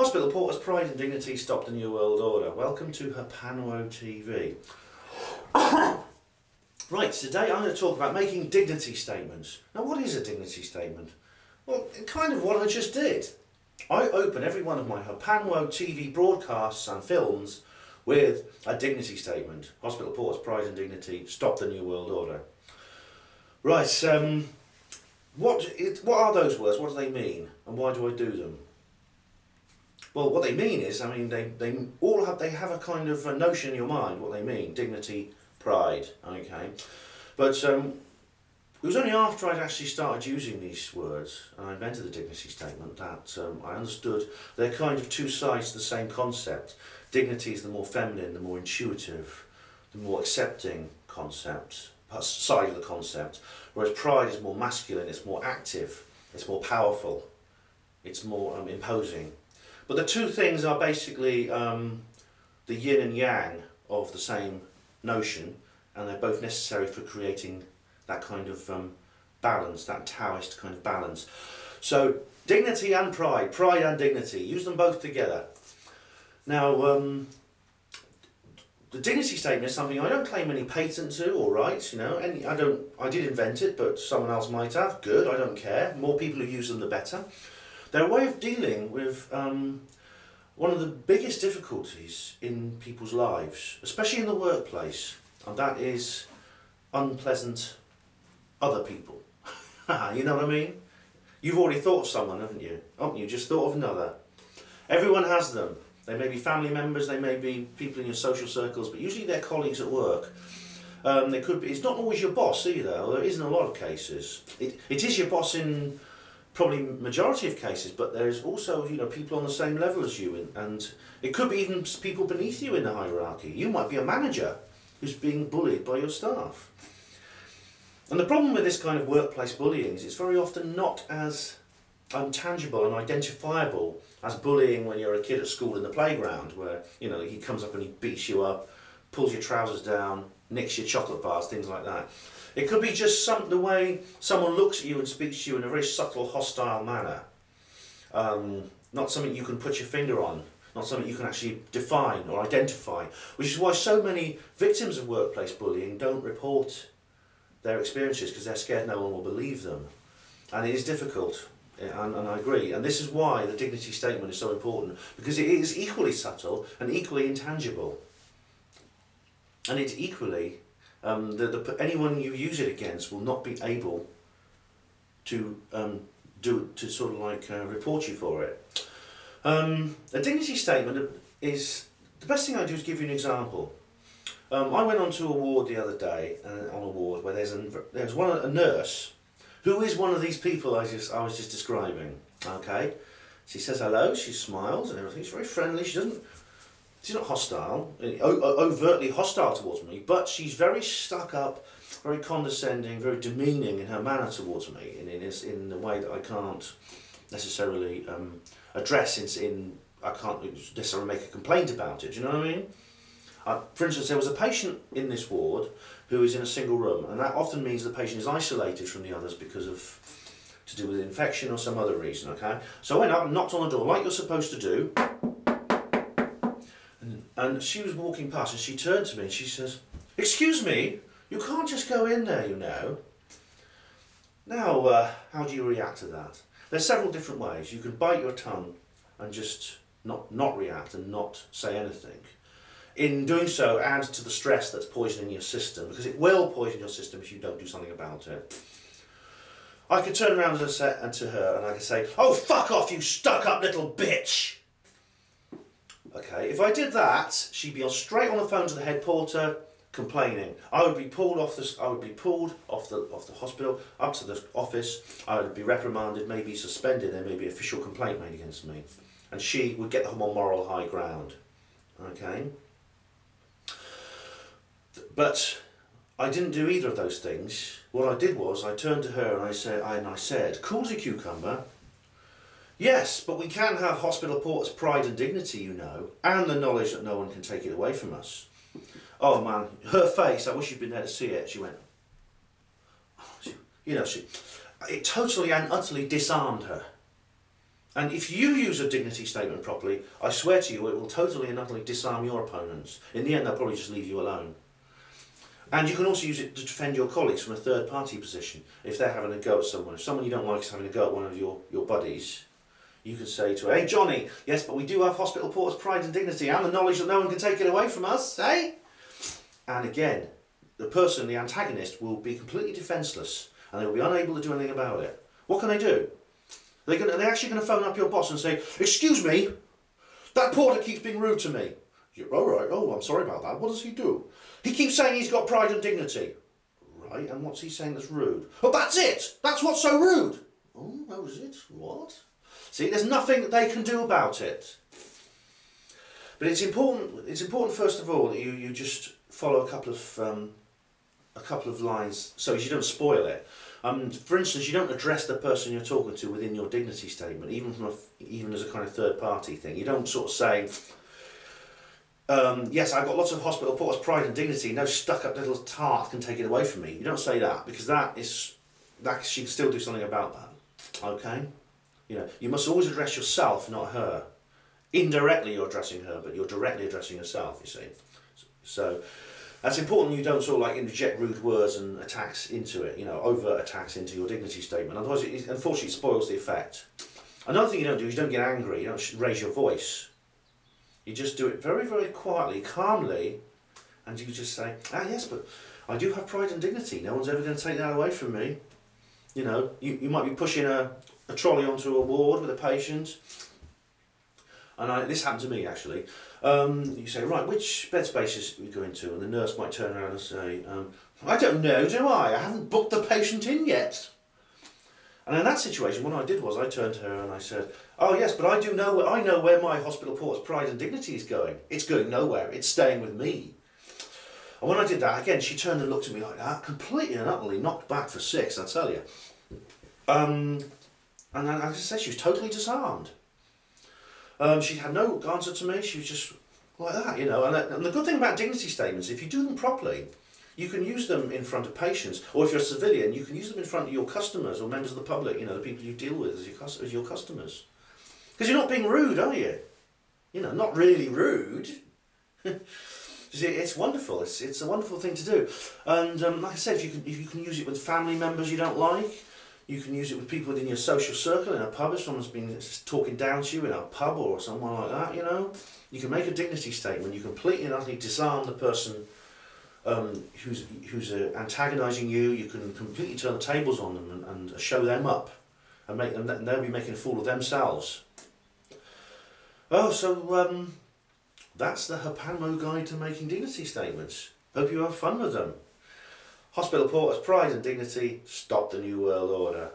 Hospital Porter's pride and dignity stopped the New World Order. Welcome to Hapanwo TV. Right, today I'm going to talk about making dignity statements. Now, what is a dignity statement? Well, kind of what I just did. I open every one of my Hapanwo TV broadcasts and films with a dignity statement. Hospital Porter's pride and dignity stop the New World Order. Right, what are those words? What do they mean? And why do I do them? Well, what they mean is, they have a kind of a notion in your mind what they mean. Dignity, pride, okay. But it was only after I'd actually started using these words and I invented the dignity statement that I understood they're kind of two sides to the same concept. Dignity is the more feminine, the more intuitive, the more accepting concept, side of the concept, whereas pride is more masculine, it's more active, it's more powerful, it's more imposing. But the two things are basically the yin and yang of the same notion, and they're both necessary for creating that kind of balance, that Taoist kind of balance. So dignity and pride and dignity, use them both together. Now, the dignity statement is something I don't claim any patent to or rights, I did invent it, but someone else might have. Good, I don't care. More people who use them, the better. They're a way of dealing with one of the biggest difficulties in people's lives, especially in the workplace, and that is unpleasant other people. You know what I mean? You've already thought of someone, haven't you? Just thought of another. Everyone has them. They may be family members, they may be people in your social circles, but usually they're colleagues at work. They could be. It's not always your boss either, although it is in a lot of cases. It is your boss in probably majority of cases, but there's also people on the same level as you, and it could be even people beneath you in the hierarchy. You might be a manager who's being bullied by your staff. And the problem with this kind of workplace bullying is it's very often not as untangible and identifiable as bullying when you're a kid at school in the playground, where he comes up and he beats you up, pulls your trousers down, nicks your chocolate bars, things like that. It could be just the way someone looks at you and speaks to you in a very subtle, hostile manner. Not something you can put your finger on, not something you can actually define or identify, which is why so many victims of workplace bullying don't report their experiences, because they're scared no one will believe them. And it is difficult, and I agree. And this is why the dignity statement is so important, because it is equally subtle and equally intangible. And it's equally... anyone you use it against will not be able to report you for it. A dignity statement is the best thing I do is give you an example. I went on to a ward the other day, on a ward where there's a nurse who is one of these people I was just describing. Okay, she says hello, she smiles and everything. She's very friendly. She's not hostile, overtly hostile towards me, but she's very stuck up, very condescending, very demeaning in her manner towards me, in a way that I can't necessarily address. I can't necessarily make a complaint about it. Do you know what I mean? For instance, there was a patient in this ward who is in a single room, and that often means the patient is isolated from the others to do with infection or some other reason. Okay, so I went up and knocked on the door like you're supposed to do. And she was walking past and she turned to me and she says, "Excuse me, you can't just go in there, Now, how do you react to that? There's several different ways. You can bite your tongue and just not react and not say anything. In doing so, add to the stress that's poisoning your system, because it will poison your system if you don't do something about it. I could turn around to her and I could say, "Oh, fuck off, you stuck-up little bitch!" Okay, if I did that, she'd be straight on the phone to the head porter, complaining. I would be pulled off the hospital up to the office. I would be reprimanded, maybe suspended. There may be official complaint made against me, and she would get the moral high ground. Okay, but I didn't do either of those things. What I did was I turned to her and I said, "Cool as a cucumber. Yes, but we can have Hospital Porter's pride and dignity, and the knowledge that no one can take it away from us." Oh man, her face, I wish you'd been there to see it. She went, it totally and utterly disarmed her. And if you use a dignity statement properly, I swear to you, it will totally and utterly disarm your opponents. In the end, they'll probably just leave you alone. And you can also use it to defend your colleagues from a third-party position. If they're having a go at someone, if someone you don't like is having a go at one of your buddies, you can say to her, "Hey Johnny, yes, but we do have hospital porters' pride and dignity and the knowledge that no one can take it away from us, eh?" And again, the person, the antagonist, will be completely defenceless and they will be unable to do anything about it. What can they do? They're actually going to phone up your boss and say, "Excuse me, that porter keeps being rude to me." You're, "All right, oh, I'm sorry about that. What does he do?" "He keeps saying he's got pride and dignity." "Right, and what's he saying that's rude?" "Oh, that's it! That's what's so rude!" "Oh, that was it? What?" See, there's nothing that they can do about it. But it's important first of all that you just follow a couple of lines so as you don't spoil it. For instance, you don't address the person you're talking to within your dignity statement, even as a kind of third party thing. You don't sort of say, "Yes, I've got lots of hospital porters' pride and dignity. No stuck-up little tart can take it away from me." You don't say that, because she can still do something about that. Okay, you must always address yourself, not her. Indirectly, you're addressing her, but you're directly addressing yourself. You see, so that's important. You don't sort of like interject rude words and attacks into it. Overt attacks into your dignity statement. Otherwise, unfortunately, it spoils the effect. Another thing you don't do is you don't get angry. You don't raise your voice. You just do it very, very quietly, calmly, and you just say, "Ah, yes, but I do have pride and dignity. No one's ever going to take that away from me." You might be pushing a trolley onto a ward with a patient, and this happened to me actually. You say, "Right, which bed spaces we go into?" And the nurse might turn around and say, "I don't know, do I? I haven't booked the patient in yet." And in that situation, what I did was I turned to her and I said, "Oh yes, but I know where my hospital porter's pride and dignity is going. It's going nowhere. It's staying with me." And when I did that, again, she turned and looked at me like that, completely and utterly knocked back for six, I tell you. And I just said she was totally disarmed. She had no answer to me. She was just like that, And the good thing about dignity statements, if you do them properly, you can use them in front of patients, or if you're a civilian, you can use them in front of your customers or members of the public, the people you deal with as your customers. Because you're not being rude, are you? Not really rude. See, it's wonderful. It's a wonderful thing to do. And like I said, if you can use it with family members you don't like, you can use it with people within your social circle in a pub. If someone's been talking down to you in a pub or someone like that, you can make a dignity statement. You completely and utterly disarm the person who's antagonising you. You can completely turn the tables on them and show them up and they'll be making a fool of themselves. Oh, so that's the Hapanmo guide to making dignity statements. Hope you have fun with them. Hospital porters' pride and dignity, stop the New World Order.